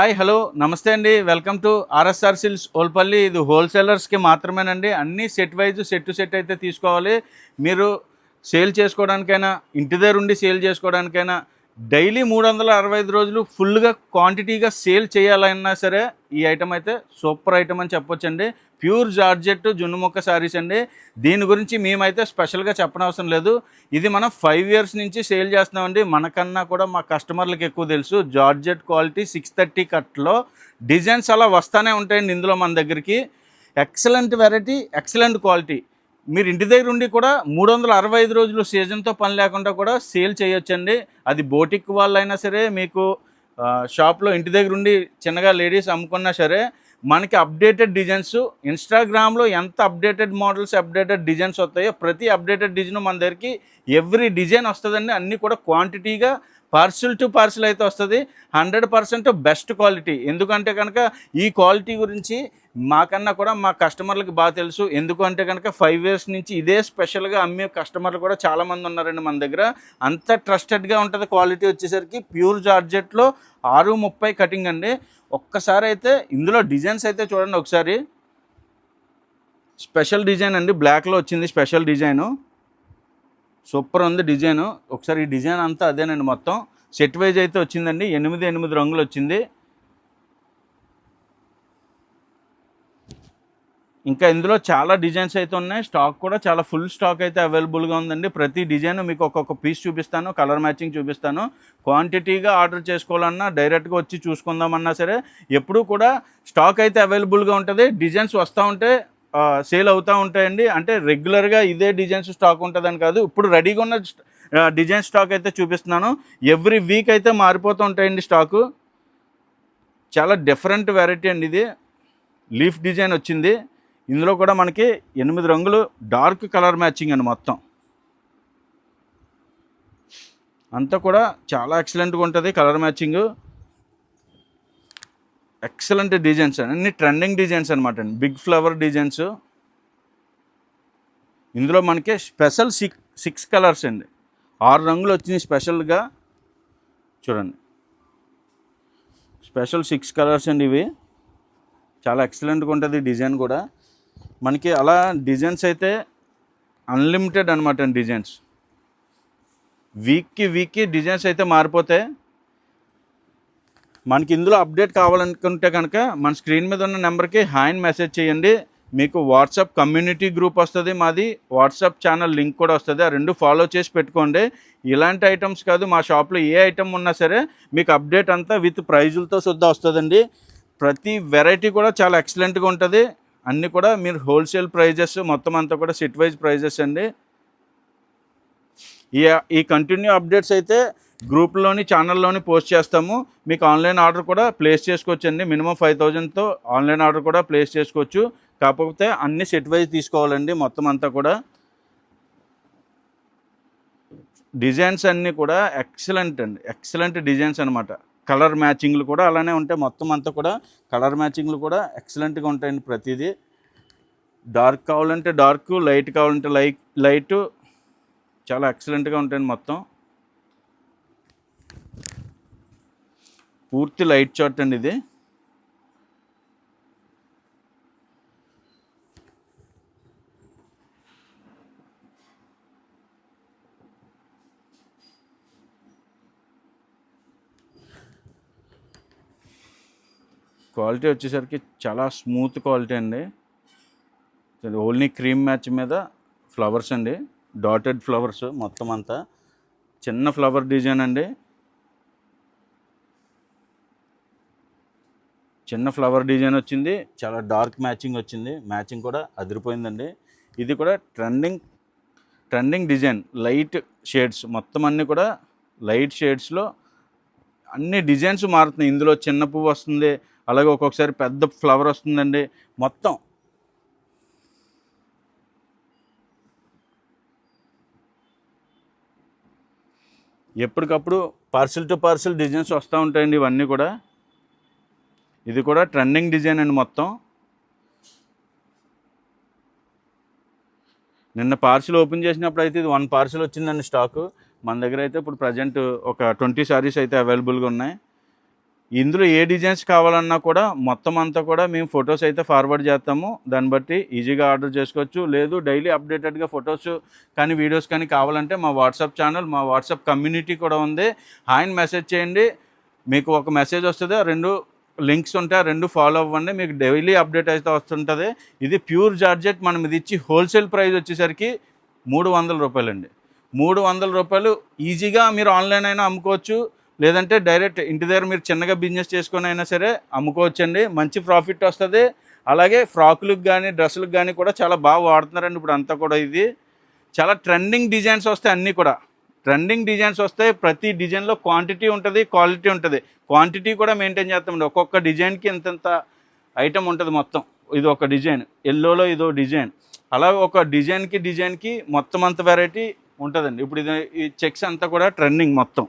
Hi hello నమస్తే అండి. Welcome to RSR సిల్స్ ఓల్పల్లి. ఇది హోల్సేలర్స్కి మాత్రమేనండి. అన్నీ set wise set to set అయితే తీసుకోవాలి. మీరు సేల్ చేసుకోవడానికైనా ఇంటి దగ్గర ఉండి సేల్ చేసుకోవడానికైనా డైలీ 365 రోజులు ఫుల్గా క్వాంటిటీగా సేల్ చేయాలన్నా సరే ఈ ఐటమ్ అయితే సూపర్ ఐటమ్ అని చెప్పొచ్చండి. ప్యూర్ జార్జెట్ జున్నుముక్క శారీస్ అండి. దీని గురించి మేమైతే స్పెషల్గా చెప్పనవసరం లేదు. ఇది మనం 5 ఇయర్స్ నుంచి సేల్ చేస్తున్నామండి. మనకన్నా కూడా మా కస్టమర్లకు ఎక్కువ తెలుసు. జార్జెట్ క్వాలిటీ 630 కట్లో డిజైన్స్ అలా వస్తూనే ఉంటాయండి. ఇందులో మన దగ్గరికి ఎక్సలెంట్ వెరైటీ, ఎక్సలెంట్ క్వాలిటీ. మీరు ఇంటి దగ్గర ఉండి కూడా 365 రోజులు సీజన్తో పని లేకుండా కూడా సేల్ చేయొచ్చండి. అది బోటిక్ వాళ్ళైనా సరే, మీకు షాప్లో ఇంటి దగ్గర ఉండి చిన్నగా లేడీస్ అమ్ముకున్నా సరే, మనకి అప్డేటెడ్ డిజైన్స్ ఇన్స్టాగ్రామ్లో ఎంత అప్డేటెడ్ మోడల్స్, అప్డేటెడ్ డిజైన్స్ వస్తాయో ప్రతి అప్డేటెడ్ డిజైన్ మన దగ్గరికి ఎవ్రీ డిజైన్ వస్తుందండి. అన్నీ కూడా క్వాంటిటీగా పార్సిల్ టు పార్సిల్ అయితే వస్తుంది. 100% బెస్ట్ క్వాలిటీ. ఎందుకంటే కనుక ఈ క్వాలిటీ గురించి మాకన్నా కూడా మా కస్టమర్లకు బాగా తెలుసు. ఎందుకంటే కనుక 5 ఇయర్స్ నుంచి ఇదే స్పెషల్గా అమ్మే కస్టమర్లు కూడా చాలామంది ఉన్నారండి మన దగ్గర. అంత ట్రస్టెడ్గా ఉంటుంది. క్వాలిటీ వచ్చేసరికి ప్యూర్ జార్జెట్లో 630 కటింగ్ అండి. ఒక్కసారి అయితే ఇందులో డిజైన్స్ అయితే చూడండి ఒకసారి. స్పెషల్ డిజైన్ అండి, బ్లాక్లో వచ్చింది స్పెషల్ డిజైను. సూపర్ ఉంది డిజైను. ఒకసారి ఈ డిజైన్ అంతా అదేనండి. మొత్తం సెట్ వైజ్ అయితే వచ్చిందండి. 8 రంగులు వచ్చింది. ఇంకా ఇందులో చాలా డిజైన్స్ అయితే ఉన్నాయి. స్టాక్ కూడా చాలా ఫుల్ స్టాక్ అయితే అవైలబుల్గా ఉందండి. ప్రతి డిజైన్ మీకు ఒక్కొక్క పీస్ చూపిస్తాను, కలర్ మ్యాచింగ్ చూపిస్తాను. క్వాంటిటీగా ఆర్డర్ చేసుకోవాలన్నా, డైరెక్ట్గా వచ్చి చూసుకుందామన్నా సరే ఎప్పుడూ కూడా స్టాక్ అయితే అవైలబుల్గా ఉంటుంది. డిజైన్స్ వస్తూ ఉంటే సేల్ అవుతూ ఉంటాయండి. అంటే రెగ్యులర్గా ఇదే డిజైన్స్ స్టాక్ ఉంటుందని కాదు. ఇప్పుడు రెడీగా ఉన్న డిజైన్ స్టాక్ అయితే చూపిస్తున్నాను. ఎవ్రీ వీక్ అయితే మారిపోతూ ఉంటాయండి స్టాకు. చాలా డిఫరెంట్ వెరైటీ అండి ఇది. లీఫ్ డిజైన్ వచ్చింది. ఇందులో కూడా మనకి 8 రంగులు డార్క్ కలర్ మ్యాచింగ్ అండి. మొత్తం అంతా కూడా చాలా ఎక్సలెంట్గా ఉంటుంది కలర్ మ్యాచింగ్. ఎక్సలెంట్ డిజైన్స్ అన్ని ట్రెండింగ్ డిజైన్స్ అనమాట అండి. Big flower designs. ఇందులో మనకి స్పెషల్ 6 కలర్స్ అండి. 6 రంగులు వచ్చినాయి స్పెషల్గా. చూడండి, స్పెషల్ 6 కలర్స్ అండి ఇవి. చాలా ఎక్సలెంట్గా ఉంటుంది డిజైన్ కూడా. మనకి అలా డిజైన్స్ అయితే అన్లిమిటెడ్ అనమాట అండి. డిజైన్స్ వీక్కి డిజైన్స్ అయితే మారిపోతాయి. మనకి ఇందులో అప్డేట్ కావాలనుకుంటే కనుక మన స్క్రీన్ మీద ఉన్న నెంబర్కి హాయ్ మెసేజ్ చేయండి. మీకు వాట్సాప్ కమ్యూనిటీ గ్రూప్ వస్తుంది. మాది వాట్సాప్ ఛానల్ లింక్ కూడా వస్తుంది. ఆ 2 ఫాలో చేసి పెట్టుకోండి. ఇలాంటి ఐటమ్స్ కాదు, మా షాప్లో ఏ ఐటమ్ ఉన్నా సరే మీకు అప్డేట్ అంతా విత్ ప్రైజులతో సుద్దా వస్తుందండి. ప్రతి వెరైటీ కూడా చాలా ఎక్సలెంట్గా ఉంటుంది. అన్నీ కూడా మీరు హోల్సేల్ ప్రైజెస్, మొత్తం అంతా కూడా సెట్ వైజ్ ప్రైజెస్ అండి. ఈ కంటిన్యూ అప్డేట్స్ అయితే గ్రూప్లోని, ఛానల్లోని పోస్ట్ చేస్తాము. మీకు ఆన్లైన్ ఆర్డర్ కూడా ప్లేస్ చేసుకోవచ్చు అండి. మినిమం 5,000తో ఆన్లైన్ ఆర్డర్ కూడా ప్లేస్ చేసుకోవచ్చు. కాకపోతే అన్ని సెట్ వైజ్ తీసుకోవాలండి. మొత్తం అంతా కూడా డిజైన్స్ అన్నీ కూడా ఎక్సలెంట్ అండి. ఎక్సలెంట్ డిజైన్స్ అనమాట. కలర్ మ్యాచింగ్లు కూడా అలానే ఉంటాయి. మొత్తం అంతా కూడా కలర్ మ్యాచింగ్లు కూడా ఎక్సలెంట్గా ఉంటాయండి. ప్రతిదీ డార్క్ కావాలంటే డార్క్, లైట్ కావాలంటే లైట్ చాలా ఎక్సలెంట్గా ఉంటాయండి. మొత్తం పూర్తి లైట్ చార్ట్ అండి ఇది. క్వాలిటీ వచ్చేసరికి చాలా స్మూత్ క్వాలిటీ అండి. ఓన్లీ క్రీమ్ మ్యాచ్ మీద ఫ్లవర్స్ అండి, డాటెడ్ ఫ్లవర్స్. మొత్తం అంతా చిన్న ఫ్లవర్ డిజైన్ అండి. చిన్న ఫ్లవర్ డిజైన్ వచ్చింది. చాలా డార్క్ మ్యాచింగ్ వచ్చింది. మ్యాచింగ్ కూడా అదిరిపోయిందండి. ఇది కూడా ట్రెండింగ్ డిజైన్. లైట్ షేడ్స్, మొత్తం అన్నీ కూడా లైట్ షేడ్స్లో అన్ని డిజైన్స్ మారుతున్నాయి. ఇందులో చిన్న పువ్వు వస్తుంది, అలాగే ఒక్కొక్కసారి పెద్ద ఫ్లవర్ వస్తుందండి. మొత్తం ఎప్పటికప్పుడు పార్సిల్ టు పార్సిల్ డిజైన్స్ వస్తూ ఉంటాయండి ఇవన్నీ కూడా. ఇది కూడా ట్రెండింగ్ డిజైన్ అండి. మొత్తం నిన్న పార్సిల్ ఓపెన్ చేసినప్పుడు అయితే ఇది 1 పార్సిల్ వచ్చిందండి స్టాకు. మన దగ్గర అయితే ఇప్పుడు ప్రజెంట్ ఒక 20 సారీస్ అయితే అవైలబుల్గా ఉన్నాయి. ఇందులో ఏ డిజైన్స్ కావాలన్నా కూడా మొత్తం అంతా కూడా మేము ఫొటోస్ అయితే ఫార్వర్డ్ చేస్తాము. దాన్ని బట్టి ఈజీగా ఆర్డర్ చేసుకోవచ్చు. లేదు డైలీ అప్డేటెడ్గా ఫొటోస్ కానీ వీడియోస్ కానీ కావాలంటే మా వాట్సాప్ ఛానల్, మా వాట్సాప్ కమ్యూనిటీ కూడా ఉంది. హాయ్ని మెసేజ్ చేయండి, మీకు ఒక మెసేజ్ వస్తుంది. 2 లింక్స్ ఉంటాయి, 2 ఫాలో అవ్వండి, మీకు డైలీ అప్డేట్ అయితే వస్తుంటుంది. ఇది ప్యూర్ జార్జెట్. మనం ఇది ఇచ్చి హోల్సేల్ ప్రైస్ వచ్చేసరికి 300 రూపాయలండి. 300 రూపాయలు ఈజీగా మీరు ఆన్లైన్ అయినా అమ్ముకోవచ్చు, లేదంటే డైరెక్ట్ ఇంటి దగ్గర మీరు చిన్నగా బిజినెస్ చేసుకొని అయినా సరే అమ్ముకోవచ్చండి. మంచి ప్రాఫిట్ వస్తుంది. అలాగే ఫ్రాకులకు కానీ డ్రెస్సులకు కానీ కూడా చాలా బాగా వాడుతున్నారండి ఇప్పుడు అంతా కూడా. ఇది చాలా ట్రెండింగ్ డిజైన్స్ వస్తాయి, అన్నీ కూడా ట్రెండింగ్ డిజైన్స్ వస్తాయి. ప్రతి డిజైన్లో క్వాంటిటీ ఉంటుంది, క్వాలిటీ ఉంటుంది. క్వాంటిటీ కూడా మెయింటైన్ చేస్తామండి. ఒక్కొక్క డిజైన్కి ఇంతంత ఐటమ్ ఉంటుంది మొత్తం. ఇది ఒక డిజైన్, ఎల్లోలో ఇదో డిజైన్, అలా ఒక డిజైన్కి మొత్తం అంత వెరైటీ ఉంటుందండి. ఇప్పుడు ఇది ఈ చెక్స్ అంతా కూడా ట్రెండింగ్ మొత్తం.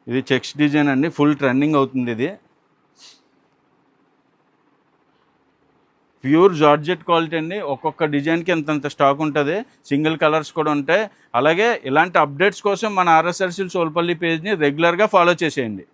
ఇది చెక్స్ డిజైన్ అండి, ఫుల్ ట్రెండింగ్ అవుతుంది. ఇది ప్యూర్ జార్జెట్ క్వాలిటీ అండి. ఒక్కొక్క డిజైన్కి ఇంతంత స్టాక్ ఉంటుంది, సింగిల్ కలర్స్ కూడా ఉంటాయి. అలాగే ఇలాంటి అప్డేట్స్ కోసం మన ఆర్ఎస్ఆర్ సిల్క్స్ ఓల్పల్లి పేజ్ని రెగ్యులర్గా ఫాలో చేసేయండి.